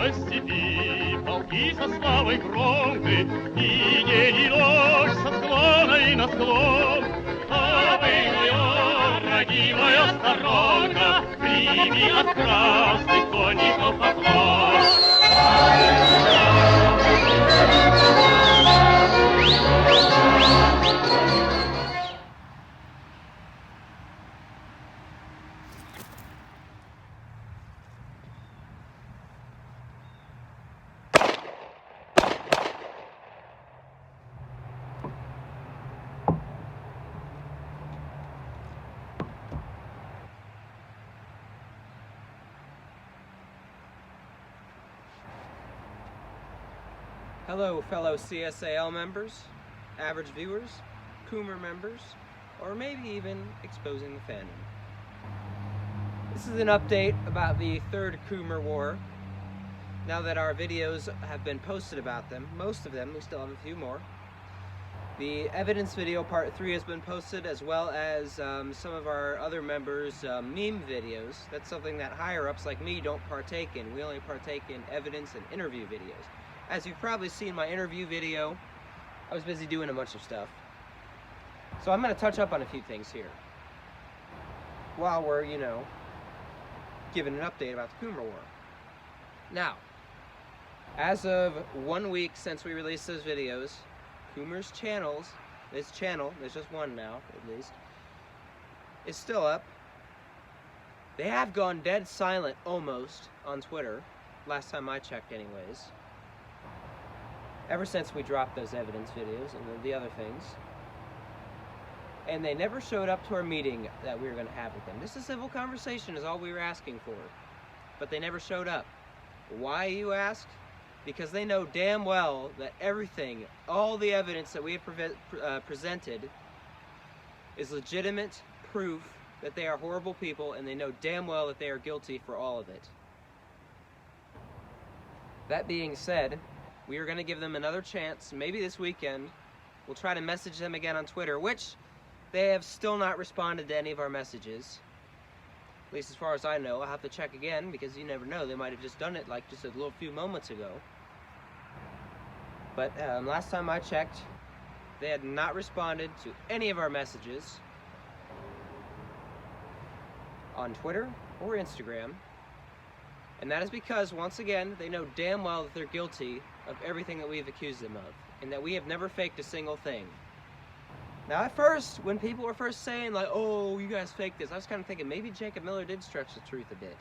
из степи, полки со славой громкой, и не ложь со склона и на склон. А вы, моя родимая сторонка, прими от красных конников поклон. Hello, fellow C.S.A.L members, average viewers, Coomer members, or maybe even exposing the fandom. This is an update about the third Coomer war. Now that our videos have been posted about them, most of them, we still have a few more. The evidence video part 3 has been posted, as well as some of our other members' meme videos. That's something that higher-ups like me don't partake in. We only partake in evidence and interview videos. As you've probably seen my interview video, I was busy doing a bunch of stuff. So I'm going to touch up on a few things here while we're, you know, giving an update about the Coomer War. Now, as of 1 week since we released those videos, Coomer's channels, this channel, there's just one now at least, is still up. They have gone dead silent almost on Twitter, last time I checked anyways. Ever since we dropped those evidence videos and the other things. And they never showed up to our meeting that we were going to have with them. Just a civil conversation is all we were asking for. But they never showed up. Why, you ask? Because they know damn well that everything, all the evidence that we have presented is legitimate proof that they are horrible people, and they know damn well that they are guilty for all of it. That being said, we are going to give them another chance, maybe this weekend. We'll try to message them again on Twitter, which they have still not responded to any of our messages. At least as far as I know. I'll have to check again, because you never know. They might have just done it like just a little few moments ago. But last time I checked, they had not responded to any of our messages on Twitter or Instagram. And that is because, once again, they know damn well that they're guilty of everything that we've accused them of, and that we have never faked a single thing. Now, at first, when people were first saying, like, oh, you guys faked this, I was kind of thinking maybe Jacob Miller did stretch the truth a bit.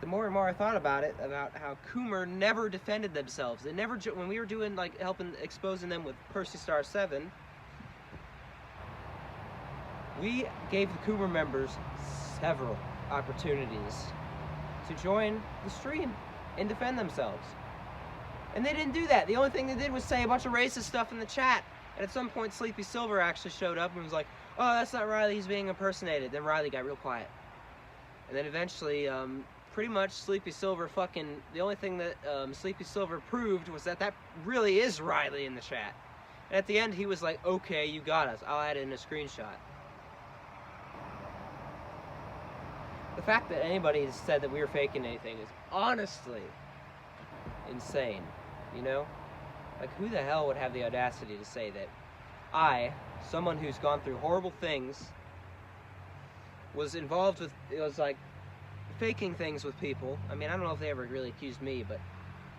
The more and more I thought about it, about how Coomer never defended themselves. They never, when we were doing, like, exposing them with Percy Star 7, we gave the Coomer members several opportunities to join the stream and defend themselves. And they didn't do that. The only thing they did was say a bunch of racist stuff in the chat. And at some point, Sleepy Silver actually showed up and was like, oh, that's not Riley, he's being impersonated. Then Riley got real quiet. And then eventually, pretty much Sleepy Silver the only thing that Sleepy Silver proved was that really is Riley in the chat. And at the end, he was like, okay, you got us. I'll add it in a screenshot. The fact that anybody has said that we were faking anything is honestly insane, you know? Like, who the hell would have the audacity to say that I, someone who's gone through horrible things, was involved with, it was like, faking things with people. I mean, I don't know if they ever really accused me, but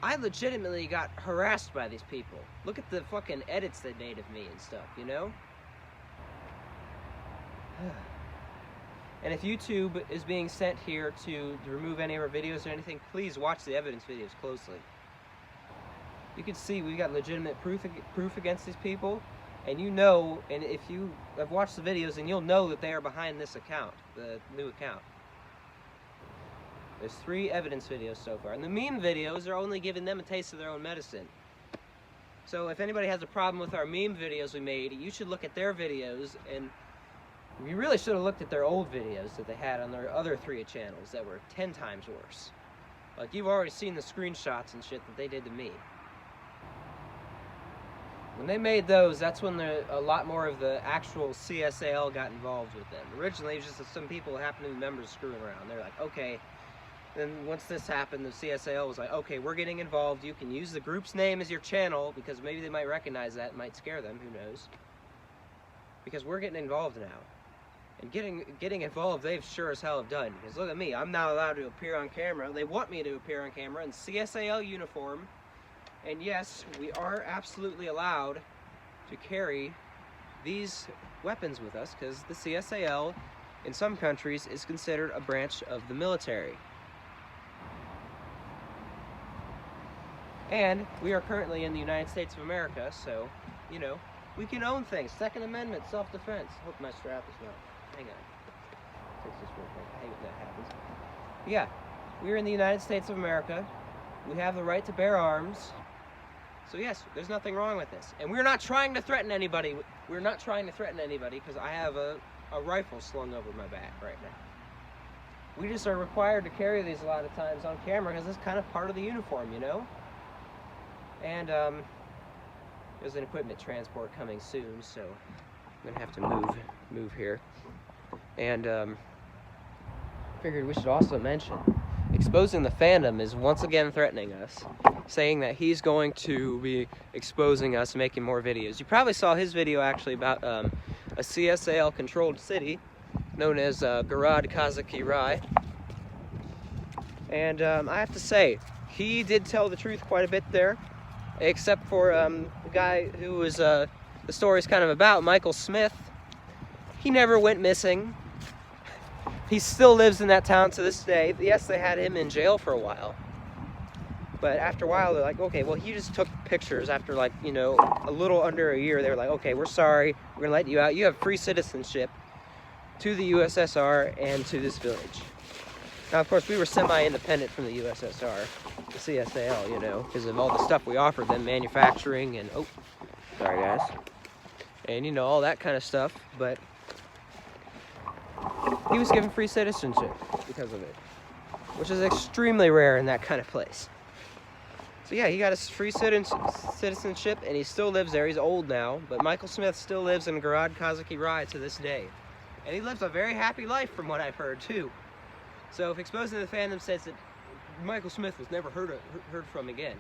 I legitimately got harassed by these people. Look at the fucking edits they made of me and stuff, you know? And if YouTube is being sent here to remove any of our videos or anything, please watch the evidence videos closely. You can see we got legitimate proof against these people, and you know, and if you have watched the videos, then you'll know that they are behind this account, the new account. There's 3 evidence videos so far, and the meme videos are only giving them a taste of their own medicine. So if anybody has a problem with our meme videos we made, you should look at their videos, and we really should have looked at their old videos that they had on their other 3 channels that were 10 times worse. Like, you've already seen the screenshots and shit that they did to me. When they made those, that's when a lot more of the actual C.S.A.L got involved with them. Originally, it was just some people who happened to be members screwing around. They're like, okay, Then once this happened, the CSAL was like, okay, we're getting involved. You can use the group's name as your channel, because maybe they might recognize that. It might scare them, who knows. Because we're getting involved now. And getting involved, they've sure as hell have done. Because look at me, I'm now allowed to appear on camera. They want me to appear on camera in CSAL uniform. And yes, we are absolutely allowed to carry these weapons with us, because the CSAL in some countries is considered a branch of the military. And we are currently in the United States of America, so, you know, we can own things. Second Amendment, self-defense. Hope my strap is not. Hang on. Fix this real quick. I hate when that happens. Yeah, we're in the United States of America. We have the right to bear arms. So yes, there's nothing wrong with this. And we're not trying to threaten anybody. We're not trying to threaten anybody, because I have a rifle slung over my back right now. We just are required to carry these a lot of times on camera, because it's kind of part of the uniform, you know? And there's an equipment transport coming soon, so I'm gonna have to move here. And figured we should also mention, Exposing the Fandom is once again threatening us, saying that he's going to be exposing us, making more videos. You probably saw his video actually about a CSAL controlled city known as Garad Kazaki Rai. And I have to say, he did tell the truth quite a bit there, except for the guy who was the story's kind of about, Michael Smith. He never went missing. He still lives in that town to this day. Yes, they had him in jail for a while. But after a while, they're like, okay, well, he just took pictures after, like, you know, a little under a year. They were like, okay, we're sorry. We're going to let you out. You have free citizenship to the USSR and to this village. Now, of course, we were semi-independent from the USSR, the CSAL, you know, because of all the stuff we offered them, manufacturing and, oh, sorry, guys. And, you know, all that kind of stuff. But he was given free citizenship because of it, which is extremely rare in that kind of place. So yeah, he got his free citizenship, and he still lives there. He's old now, but Michael Smith still lives in Garad Kazaki Rai to this day. And he lives a very happy life from what I've heard, too. So if Exposing the Fandom says that Michael Smith was never heard from again,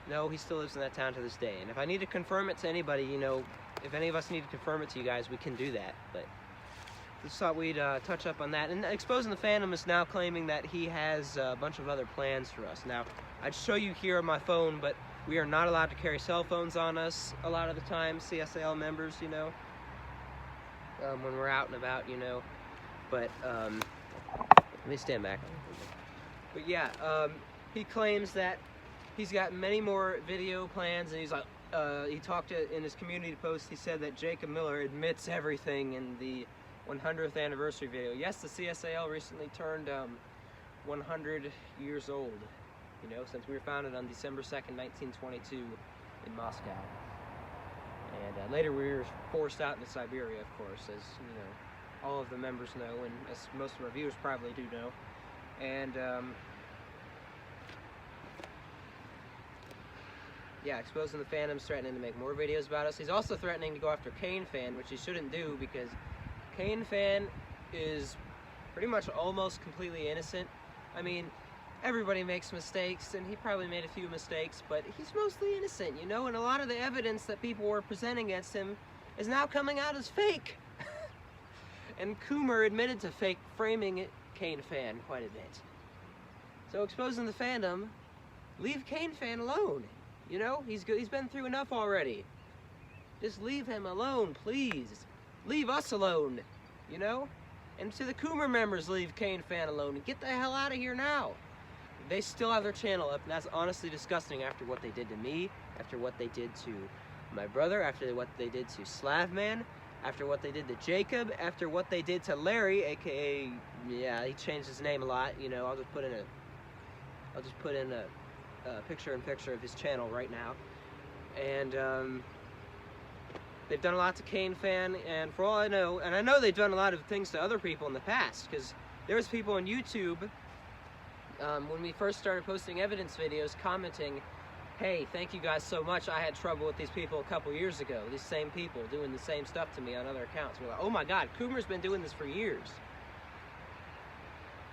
no, he still lives in that town to this day. And if I need to confirm it to anybody, you know, if any of us need to confirm it to you guys, we can do that. But just thought we'd touch up on that. And Exposing the Fandom is now claiming that he has a bunch of other plans for us. Now, I'd show you here on my phone, but we are not allowed to carry cell phones on us a lot of the time, CSAL members, you know, when we're out and about, you know. But, let me stand back. But yeah, he claims that he's got many more video plans, and he's like, he talked in his community post, he said that Jacob Miller admits everything in the 100th anniversary video. Yes, the CSAL recently turned 100 years old, you know, since we were founded on December 2nd, 1922 in Moscow. And later we were forced out into Siberia, of course, as, you know, all of the members know, and as most of our viewers probably do know. And, yeah, Exposing the Fandom's threatening to make more videos about us. He's also threatening to go after Kane Fan, which he shouldn't do, because Kane Fan is pretty much almost completely innocent. I mean, everybody makes mistakes, and he probably made a few mistakes, but he's mostly innocent, you know, and a lot of the evidence that people were presenting against him is now coming out as fake. And Coomer admitted to fake framing Kane Fan quite a bit. So Exposing the Fandom, leave Kane Fan alone. You know, he's been through enough already. Just leave him alone, please. Leave us alone, you know? And to the Coomer members, leave Kane Fan alone. And get the hell out of here now. They still have their channel up, and that's honestly disgusting after what they did to me, after what they did to my brother, after what they did to Slavman, after what they did to Jacob, after what they did to Larry, aka, yeah, he changed his name a lot, you know. I'll just put in a picture-in-picture of his channel right now. And they've done a lot to Kane Fan, and for all I know, and I know they've done a lot of things to other people in the past, because there was people on YouTube, when we first started posting evidence videos, commenting, hey, thank you guys so much, I had trouble with these people a couple years ago, these same people doing the same stuff to me on other accounts. We're like, oh my god, Coomer's been doing this for years.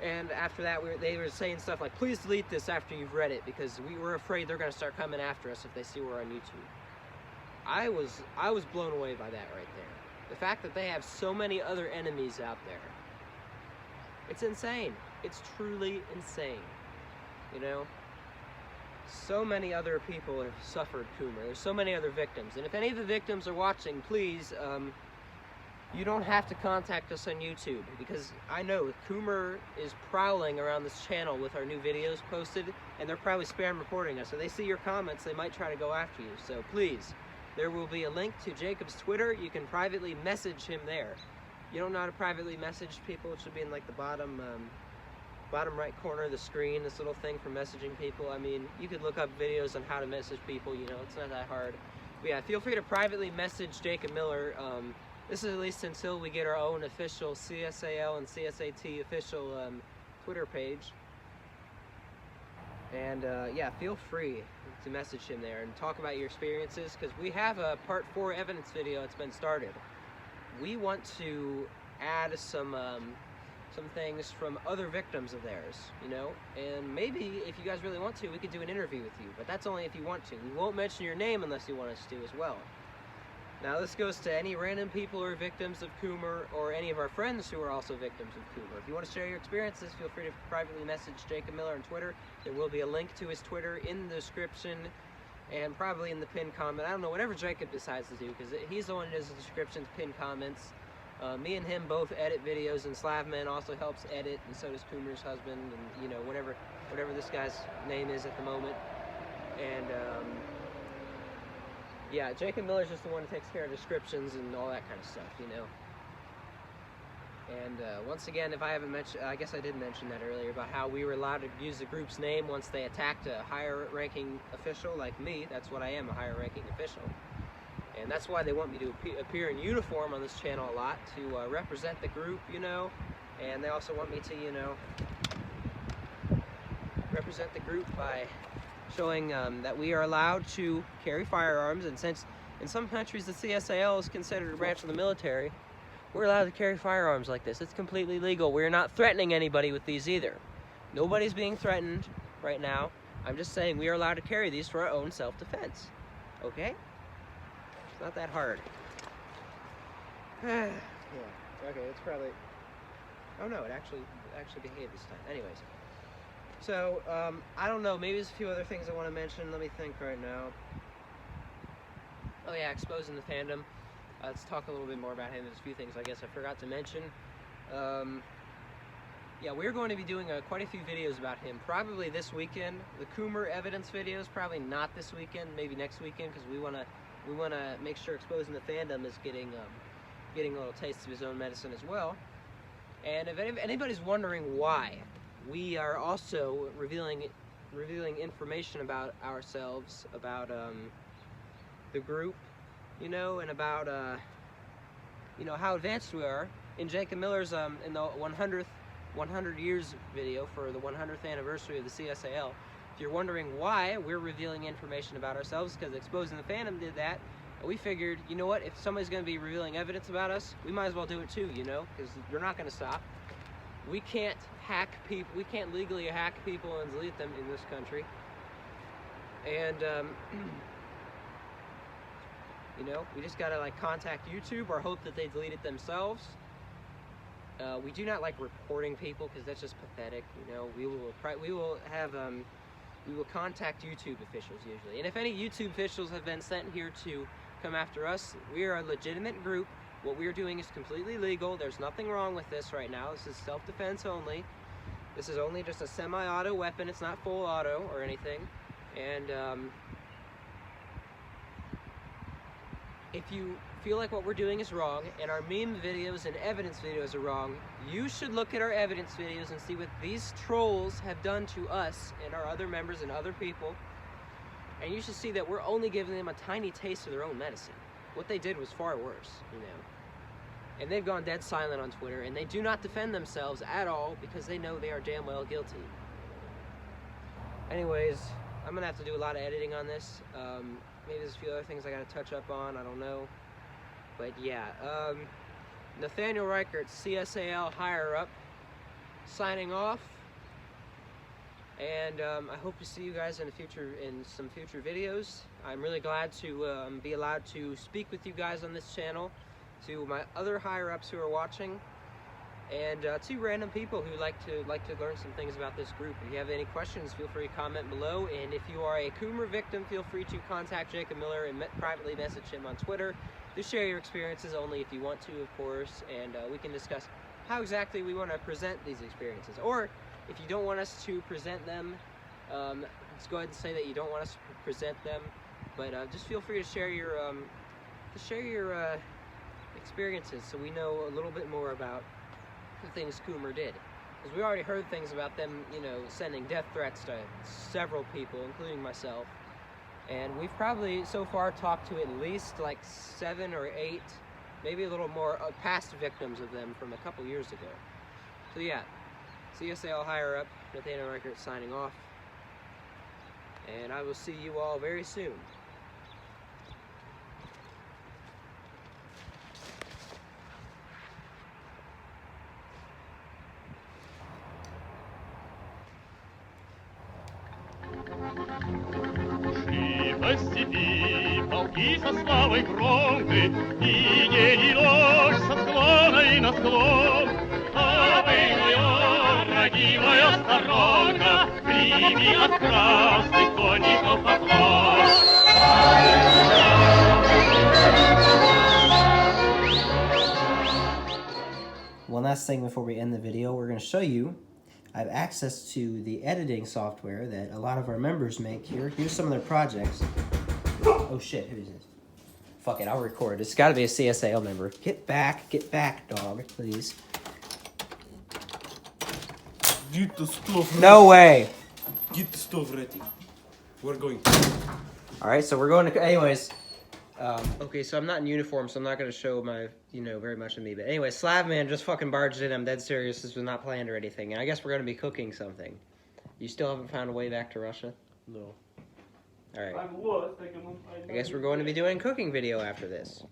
And after that, they were saying stuff like, please delete this after you've read it, because we were afraid they're going to start coming after us if they see we're on YouTube. I was blown away by that right there. The fact that they have so many other enemies out there. It's insane. It's truly insane. You know? So many other people have suffered Coomer. There's so many other victims. And if any of the victims are watching, please, you don't have to contact us on YouTube, because I know Coomer is prowling around this channel with our new videos posted, and they're probably spam reporting us. So they see your comments, they might try to go after you. So please, there will be a link to Jacob's Twitter. You can privately message him there. You don't know how to privately message people? It should be in like the bottom right corner of the screen, this little thing for messaging people. I mean, you could look up videos on how to message people, you know, it's not that hard. But yeah, feel free to privately message Jacob Miller. This is at least until we get our own official CSAL and CSAT official Twitter page. And yeah, feel free to message him there and talk about your experiences, because we have a part 4 evidence video that's been started. We want to add some things from other victims of theirs, you know, and maybe if you guys really want to, we could do an interview with you, but that's only if you want to. We won't mention your name unless you want us to as well. Now this goes to any random people who are victims of Coomer, or any of our friends who are also victims of Coomer. If you want to share your experiences, feel free to privately message Jacob Miller on Twitter. There will be a link to his Twitter in the description, and probably in the pinned comment. I don't know, whatever Jacob decides to do, because he's the one who does the descriptions, pinned comments. Me and him both edit videos, and Slavman also helps edit, and so does Coomer's husband, and you know, whatever this guy's name is at the moment. And yeah, Jacob Miller's just the one who takes care of descriptions and all that kind of stuff, you know. And once again, if I haven't mentioned, I guess I did mention that earlier, about how we were allowed to use the group's name once they attacked a higher-ranking official like me. That's what I am, a higher-ranking official. And that's why they want me to appear in uniform on this channel a lot, to represent the group, you know. And they also want me to, you know, represent the group by showing that we are allowed to carry firearms. And since in some countries the C.S.A.L is considered a branch of the military, we're allowed to carry firearms like this. It's completely legal. We're not threatening anybody with these either. Nobody's being threatened right now. I'm just saying we are allowed to carry these for our own self-defense. Okay? It's not that hard. Yeah. Okay, it's probably... Oh no, it actually behaved this time. Anyways. So, I don't know, maybe there's a few other things I want to mention. Let me think right now. Oh yeah, exposing the fandom. Let's talk a little bit more about him. There's a few things I guess I forgot to mention. Yeah, we're going to be doing quite a few videos about him, probably this weekend. The Coomer evidence videos, probably not this weekend, maybe next weekend, because we want to make sure exposing the fandom is getting a little taste of his own medicine as well. And if anybody's wondering why, we are also revealing information about ourselves, about the group, you know, and about you know, how advanced we are. In Jacob Miller's in the 100 years video for the 100th anniversary of the C.S.A.L. If you're wondering why we're revealing information about ourselves, because Exposing the Fandom did that, and we figured, you know what, if somebody's going to be revealing evidence about us, we might as well do it too, you know, because you're not going to stop. We can't hack people. We can't legally hack people and delete them in this country. And you know, we just gotta like contact YouTube or hope that they delete it themselves. We do not like reporting people because that's just pathetic. You know, we will contact YouTube officials usually. And if any YouTube officials have been sent here to come after us, we are a legitimate group. What we're doing is completely legal. There's nothing wrong with this right now. This is self-defense only. This is only just a semi-auto weapon. It's not full auto or anything. And if you feel like what we're doing is wrong and our meme videos and evidence videos are wrong, you should look at our evidence videos and see what these trolls have done to us and our other members and other people. And you should see that we're only giving them a tiny taste of their own medicine. What they did was far worse, you know. And they've gone dead silent on Twitter, and they do not defend themselves at all because they know they are damn well guilty. Anyways, I'm gonna have to do a lot of editing on this. Maybe there's a few other things I gotta touch up on, I don't know. But yeah, Nathaniel Reichert, C.S.A.L. higher up, signing off. And I hope to see you guys in some future videos. I'm really glad to be allowed to speak with you guys on this channel, to my other higher-ups who are watching, and to random people who like to learn some things about this group. If you have any questions, feel free to comment below. And if you are a Coomer victim, feel free to contact Jacob Miller and privately message him on Twitter. Just share your experiences only if you want to, of course, and we can discuss how exactly we want to present these experiences. Or if you don't want us to present them, let's go ahead and say that you don't want us to present them. But just feel free to share your experiences, so we know a little bit more about the things Coomer did. Because we already heard things about them, you know, sending death threats to several people, including myself. And we've probably so far talked to at least like 7 or 8, maybe a little more, past victims of them from a couple years ago. So yeah, C.S.A.L higher up, Nathaniel Reichert signing off. And I will see you all very soon. По степи полки со славой громкой, и не ложь со склона и на склон. А вы, моя родимая сторонка, прими от красных конников поклон. One last thing before we end the video, we're going to show you I have access to the editing software that a lot of our members make here. Here's some of their projects. Oh shit, who is this? Fuck it, I'll record. It's gotta be a C.S.A.L member. Get back, dog, please. Get the stuff ready. No way! Get the stuff ready. We're going. Alright, so we're going to, anyways. Okay, so I'm not in uniform, so I'm not gonna show my, very much of me. But anyway, Slavman just fucking barged in. I'm dead serious. This was not planned or anything. And I guess we're gonna be cooking something. You still haven't found a way back to Russia? No. Alright. I'm lost. I guess we're going to be doing a cooking video after this.